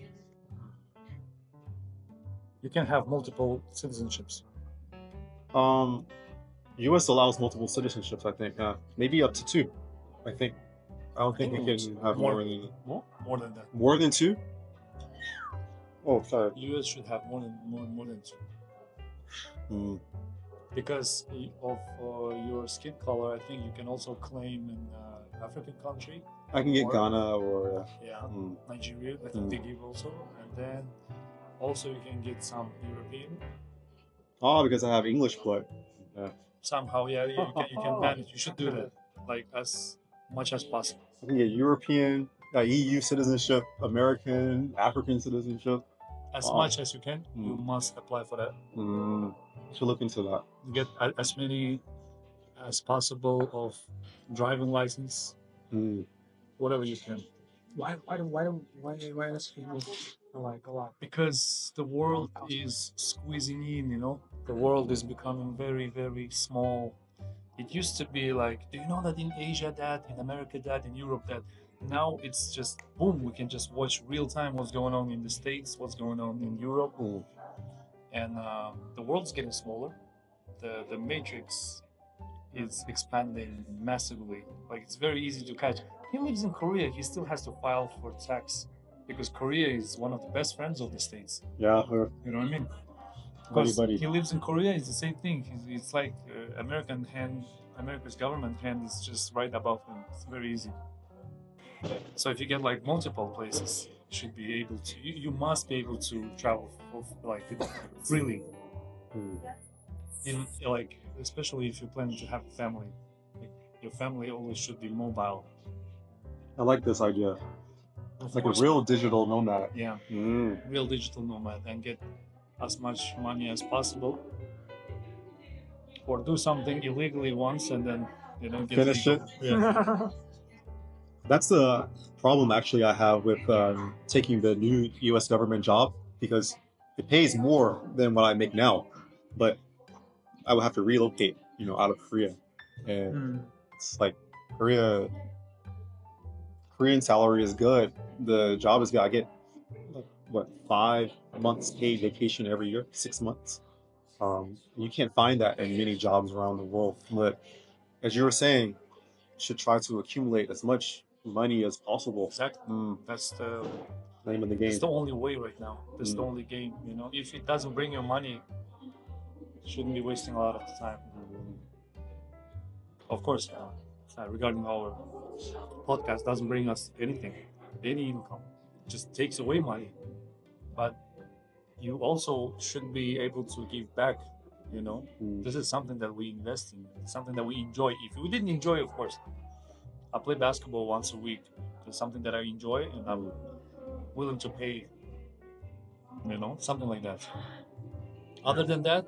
You can have multiple citizenships. U.S. allows multiple citizenships, I think. Maybe up to 2, I think. I don't think we can have more than More than that. more than 2. Oh, sorry. U.S. should have more than 2. Because of your skin color, I think you can also claim in African country. I can get Or- Ghana or Nigeria. I think they give also, and then also you can get some European. because I have English blood. Yeah. Somehow, yeah, you can manage. You should do that, as much as possible. I can get European, EU citizenship, American, African citizenship. As Wow. much as you can, you must apply for that. Should look into that. Get as many as possible of driving license, whatever you can. Why does people a lot? Because the world is squeezing in, The world is becoming very, very small. It used to be do you know that in Asia that, in America that, in Europe that? Now it's just boom, we can just watch real time what's going on in the States, what's going on in Europe. And the world's getting smaller. the matrix is expanding massively. Like it's very easy to catch. He lives in Korea. He still has to file for tax because Korea is one of the best friends of the States. Yeah. You know what I mean? Buddy, Because buddy. he lives in Korea, it's the same thing. It's like America's government hand is just right above him. It's very easy. So if you get like multiple places, you should be able to. You must be able to travel like freely. Like especially if you're planning to have a family, like, your family always should be mobile. I like this idea. Of Like a course, real digital nomad. yeah, Mm. real digital nomad and get as much money as possible, or do something illegally once and then get Finish it. legal. Yeah. That's the problem actually I have with taking the new U.S. government job because it pays more than what I make now, but I would have to relocate, out of Korea, and it's like Korean salary is good, the job is good. I get what 5 months paid vacation every year, 6 months. You can't find that in many jobs around the world. But as you were saying, you should try to accumulate as much money as possible. Exactly. That's the Name of the game. It's the only way right now. That's the only game. If it doesn't bring you money, you shouldn't be wasting a lot of time. Of course, regarding our podcast, doesn't bring us anything, any income. It just takes away money. But you also should be able to give back. This is something that we invest in, something that we enjoy. If we didn't enjoy, of course, I play basketball once a week. It's something that I enjoy, and I'm willing to pay. Something like that. Other than that,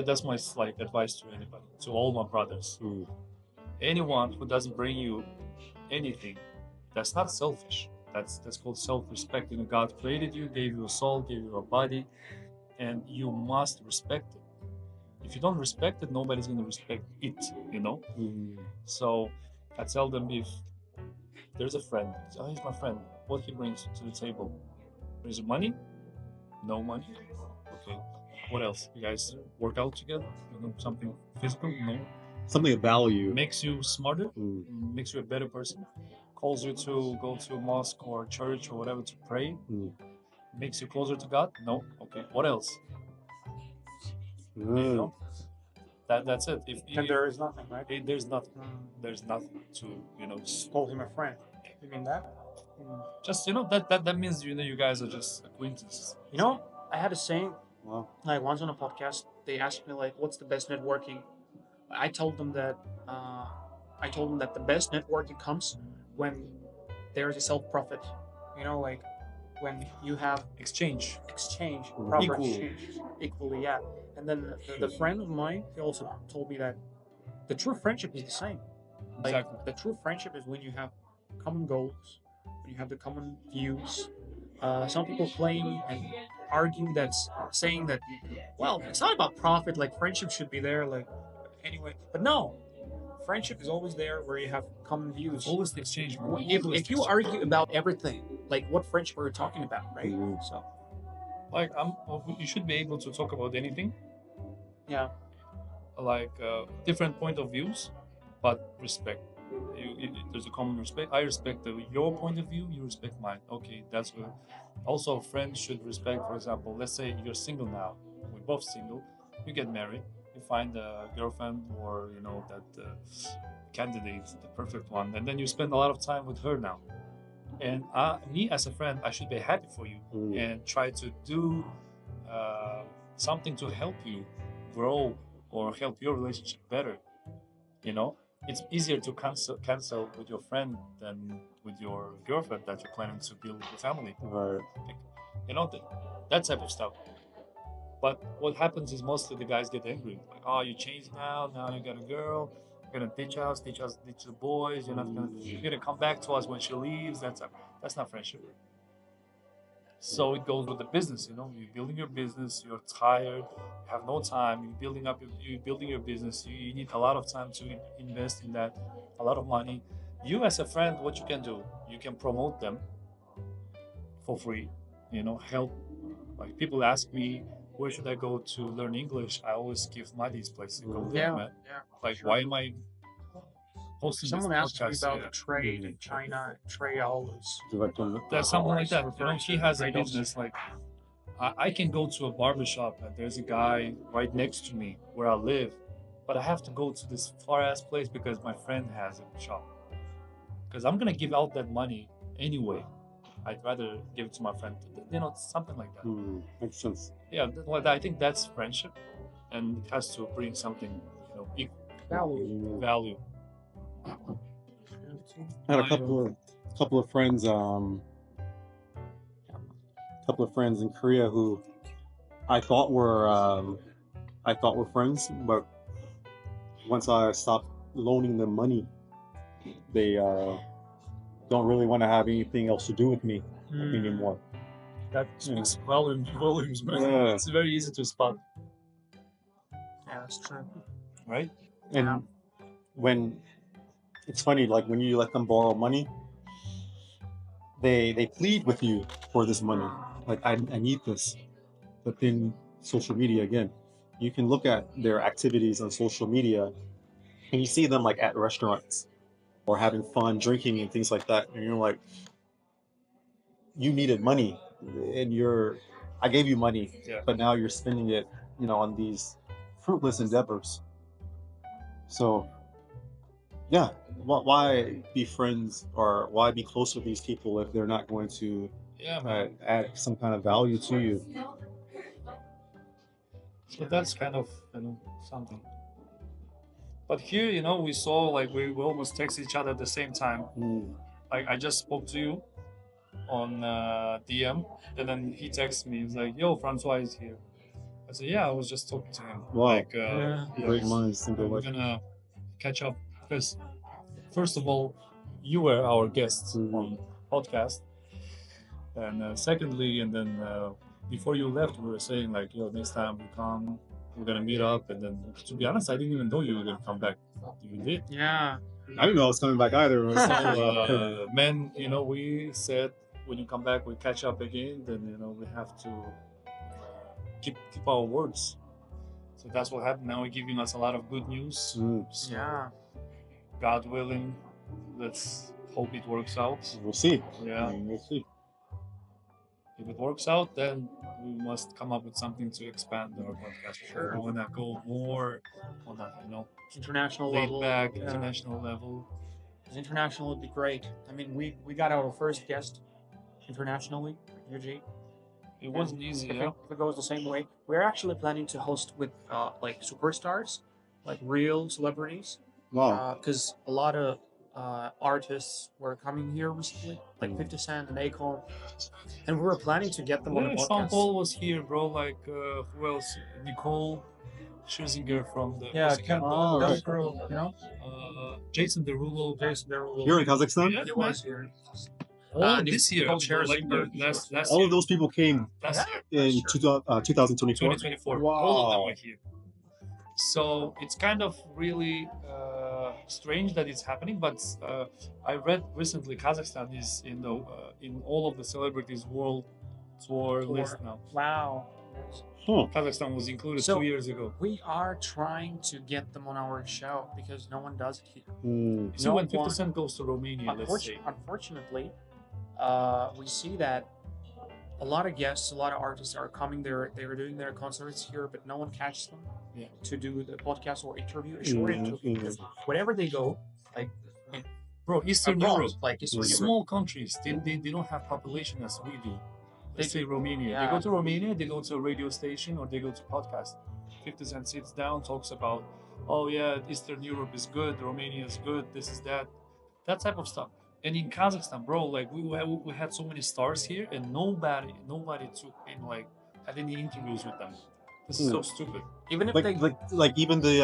that's my slight advice to anybody, to all my brothers. Anyone who doesn't bring you anything, that's not selfish. That's called self-respect. God created you, gave you a soul, gave you a body, and you must respect it. If you don't respect it, nobody's gonna respect it. So I tell them, if there's a friend, oh, he's my friend. What he brings to the table? Is it money? No money. Okay. What else? You guys work out together? Something physical? No. Something of value. Makes you smarter. Makes you a better person. Calls you to go to a mosque or church or whatever to pray. Makes you closer to God? No. Okay. What else? That's it. And there is nothing, right? There's nothing. There's nothing to Just call him a friend. You mean that? Just that means you guys are just acquaintances. I had a saying. Wow. Like once on a podcast, they asked me like, "What's the best networking?" I told them that the best networking comes when there is a self-profit. Like when you have Exchange. proper Equal. exchange, equally, yeah. And then the friend of mine, he also told me that the true friendship is the same. Like Exactly. the true friendship is when you have common goals, when you have the common views. Some people claim and argue that's saying that, well, it's not about profit, like friendship should be there, like anyway. But no, friendship is always there where you have common views. Always the exchange. If you argue about everything, like what friendship are you talking about, right? So, Like you should be able to talk about anything. yeah. Like different point of views, but respect. There's a common respect. I respect your point of view. You respect mine. Okay, that's good. Also, friends should respect. For example, let's say you're single now. We're both single. You get married. You find a girlfriend or that candidate, the perfect one, and then you spend a lot of time with her now. And me as a friend, I should be happy for you and try to do something to help you grow or help your relationship better. It's easier to cancel with your friend than with your girlfriend that you're planning to build a family. Right. That type of stuff. But what happens is mostly the guys get angry. Like, oh, you changed now you got a girl. You're gonna ditch the boys. You're gonna come back to us when she leaves. That's not friendship. So it goes with the business. You're building your business. You're tired. You have no time. You're building your business. You need a lot of time to invest in that. A lot of money. You as a friend, what you can do? You can promote them for free. Help. Like people ask me, where should I go to learn English, I always give Madi's place to go. Yeah, Man. yeah. Like, sure. why am I hosting Someone this asked me podcast? about the trade in China, trade all this. That's something like that. You know, he has a Trade-offs. business. Like, I can go to a barbershop and there's a guy right next to me where I live, but I have to go to this far ass place because my friend has a shop. Because I'm gonna give out that money anyway. I'd rather give it to my friend. You know, something like that. Makes sense. Yeah, well, I think that's friendship, and it has to bring something, you know, equal value. I had a couple of friends, in Korea who I thought were friends, but once I stopped loaning them money, they don't really want to have anything else to do with me anymore. That speaks volumes, man. Yeah. It's very easy to spot, Yeah, that's true. right? And when it's funny, like when you let them borrow money, they plead with you for this money. Like I need this. But then social media again, you can look at their activities on social media and you see them like at restaurants or having fun, drinking and things like that. And you're like, you needed money and I gave you money, but now you're spending it, you know, on these fruitless endeavors. So yeah, why be friends or why be close with these people if they're not going to add some kind of value to you? So that's kind of, you know, something. But here, you know, we saw like we almost text each other at the same time. Like I just spoke to you on DM, and then he texted me. He's like, "Yo, Francois is here." I said, "Yeah, I was just talking to him." Wow. Like, Great minds think we're alike. gonna catch up because, first of all, you were our guest on podcast, and secondly, and then before you left, we were saying like, "Yo, next time we come, we're gonna meet up." And then, to be honest, I didn't even know you were gonna come back. You did. Yeah. I didn't know I was coming back either. So, man, you know, we said when you come back, we catch up again. Then you know we have to keep our words. So that's what happened. Now we're giving us a lot of good news. So, Yeah. God willing, let's hope it works out. We'll see. Yeah. We'll see. If it works out, then we must come up with something to expand our podcast. Sure. We want to go more on that, you know, International laid level. back, Yeah. international level. 'Cause international would be great. I mean, we got our first guest internationally, UG. It wasn't easy, If, yeah. if it goes the same way, we're actually planning to host with like superstars, like real celebrities. Wow. Because a lot of artists were coming here recently, like 50 Cent and 𝐐𝐽, and we were planning to get them on Yeah, the Sean podcast. Paul was here, bro. Like, who else? Nicole Scherzinger from the Yeah, Pussycat Oh, Dolls. right. girl, you know, Jason Derulo. Jason Derulo. You're in Kazakhstan? Yeah, He man. was here. Oh, this year. Nicole Like, Scherzinger. last All year. of those people came Last Yeah. year. in 2024. 2024. Wow. All of them were here. So it's kind of really strange that it's happening. But I read recently Kazakhstan is in all of the celebrities world tour list now. Wow. Huh. Kazakhstan was included So- 2 years ago. We are trying to get them on our show because no one does it here. So No when 50 one- Cent goes to Romania, let's say. Unfortunately, we see that a lot of guests, a lot of artists are coming there. They're doing their concerts here, but no one catches them to do the podcast or interview, a short interview. Because wherever they go, like Bro, Eastern abroad, Europe, like Eastern Europe, small countries, they don't have population as we do. Let's say Romania. Yeah. They go to Romania, they go to a radio station, or they go to podcast. 50 Cent sits down, talks about, oh yeah, Eastern Europe is good, Romania is good, this is that type of stuff. And in Kazakhstan, bro, like we had so many stars here, and nobody took in like had any interviews with them. This is so stupid. even if they, Like even the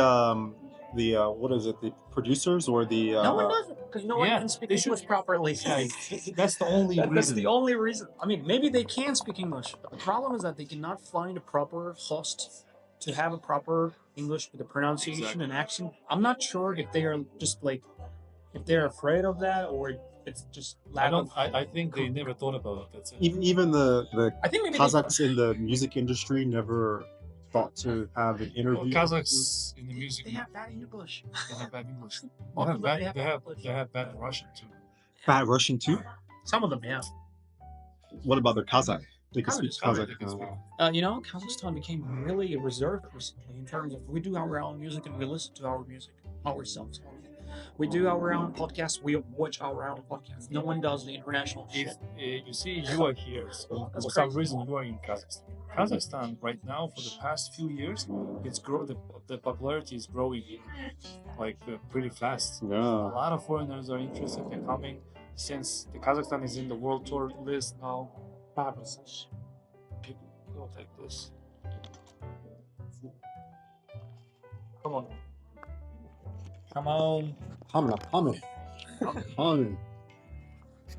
what is it? The producers or the no one does it because no one yeah, can speak they should- English properly. That's the only That's reason. the only reason. I mean, maybe they can speak English. But the problem is that they cannot find a proper host to have a proper English with the pronunciation Exactly. and accent. I'm not sure if they are just like, if they're afraid of that or it's just I lack don't. of. I think they never thought about it. That's it. Even the I think maybe Kazakhs in the music industry never thought to have an Well, interview. Kazakhs in the music, they have bad English. they have bad English. They Most have of them, bad. They have bad Russian too. Bad Russian too. Some of them, yeah. What about the Kazakh? They can speak Kazakh. Kazakh. They can speak. You know, Kazakhstan became really reserved recently in terms of we do our own music and we listen to our music ourselves. We do our own podcast. We watch our own podcast. No one does the international If shit. you see, you are here, so That's for some crazy. reason you are in Kazakhstan. Kazakhstan right now, for the past few years, it's the popularity is growing like pretty fast. A Yeah. lot of foreigners are interested in coming since the Kazakhstan is in the world tour list now. People will take this. Come on. Come on. Coming.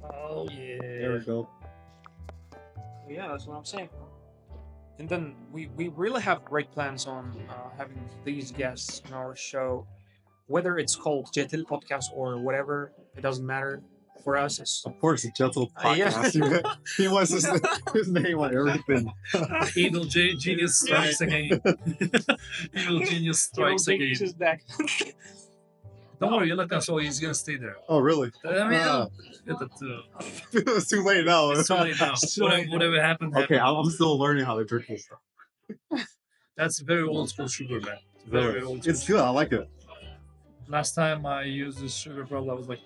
Oh yeah. There we go. Yeah, that's what I'm saying. And then we really have great plans on having these guests on our show, whether it's called Jetil Podcast or whatever. It doesn't matter. For us, it's Of course, a gentle Yeah. podcast. He wants his name on everything. Evil genius strikes again. Evil genius strikes again. Is back. Don't worry, Yelakaso is gonna stay there. Oh, really? I mean, Ah. It's too late now. it's too late now. Whatever happened, Okay, happened. I'm still learning how to drink this stuff. That's very old school sugar, man. Very old school. It's good. I like it. Last time I used this sugar, probably I was like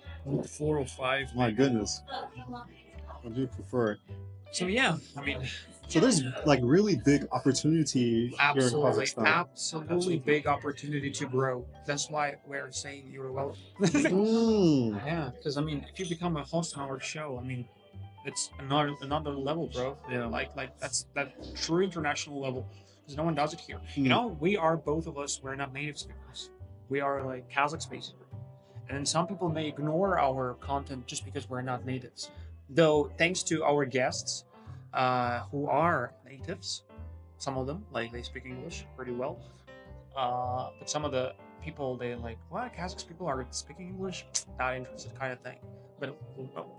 4 or 5. My goodness. I do prefer it. So yeah, I mean, So there's like really big opportunity here in absolutely, Kazakhstan. absolutely big opportunity to grow. That's why we're saying you're welcome. Mm. Yeah, because I mean, if you become a host on our show, I mean, it's another level, bro. Yeah. Like that's that true international level. Because no one does it here. Mm. You know, we are both of us. We're not native speakers. We are like Kazakhs basically, and then some people may ignore our content just because we're not natives. Though, thanks to our guests, who are natives, some of them like they speak English pretty well, but some of the people they like, what, Kazakh people are speaking English? Not interested, kind of thing. But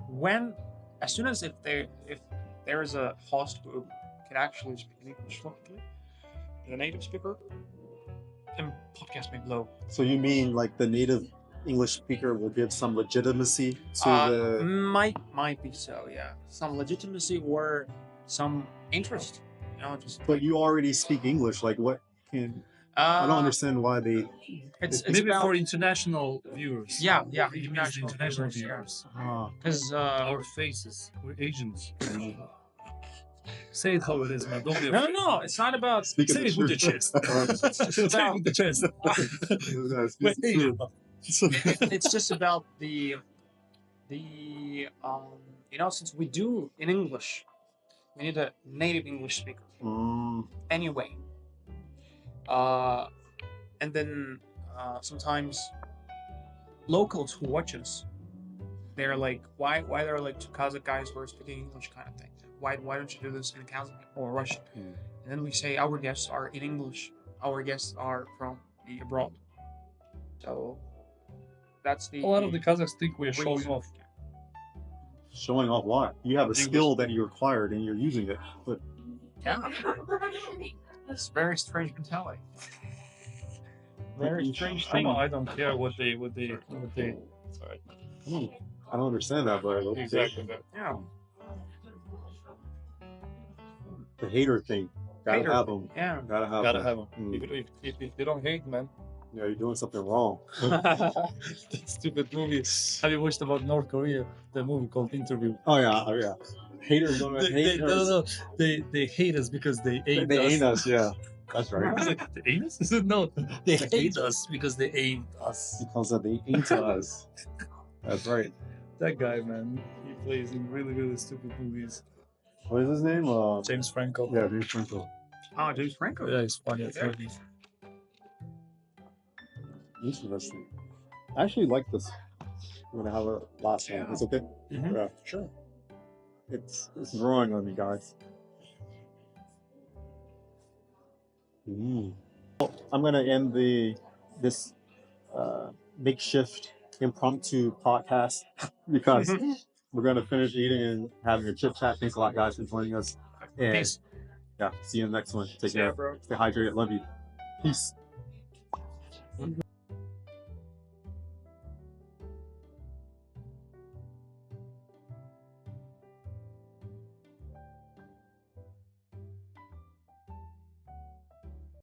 when, as soon as if there is a host who can actually speak English fluently, the native speaker, then podcast may blow. So you mean like the native English speaker will give some legitimacy to the? Might be so, yeah. Some legitimacy or some interest, you know, just. But you already speak English. Like what can? I don't understand why they. It's Maybe about, for international viewers. yeah, It means the international viewers. because Our faces. We're Asians. Say it how it is, man. Don't be no, afraid. no, it's not about. Speak Say it with the chest. Say it with the chest. We're Asian. It's just about the you know, since we do in English, we need a native English speaker anyway. And then sometimes locals who watch us, they're like, why there are like 2 Kazakh guys who are speaking English kind of thing. Why don't you do this in Kazakh or Russian? And then we say our guests are in English. Our guests are from the abroad. So that's the. A lot of the Kazakhs think we're showing reason. off. Showing off what? You have a skill that you acquired and you're using it. But Yeah. It's very strange mentality. Very strange thing. I don't care what they. Sorry. I don't understand that, but okay. Exactly. Yeah. The hater thing. Gotta Hater. have them. Yeah. Gotta have Gotta them. have them. If they don't hate, man. Yeah, you're doing something wrong. That stupid movie. Have you watched about North Korea? The movie called Interview. Oh yeah. Haters don't hate us. They hate us because they ain't They us. ain't us. Yeah, that's right. They ain't us? No, they hate us because they ain't us. Because of they ain't us. That's right. That guy, man, he plays in really, really stupid movies. What is his name? James Franco. Yeah, James Franco. Oh, James Franco. Yeah, he's funny. Yeah. Interesting. I actually like this. I'm gonna have a last one. It's okay. Mhm. Yeah, Sure. it's growing on me, guys. I'm gonna end this makeshift impromptu podcast because we're going to finish eating and having a chit chat. Thanks a lot, guys, for joining us. And Peace. yeah, see you in the next one. Take See ya, care. bro. Stay hydrated. Love you. Peace.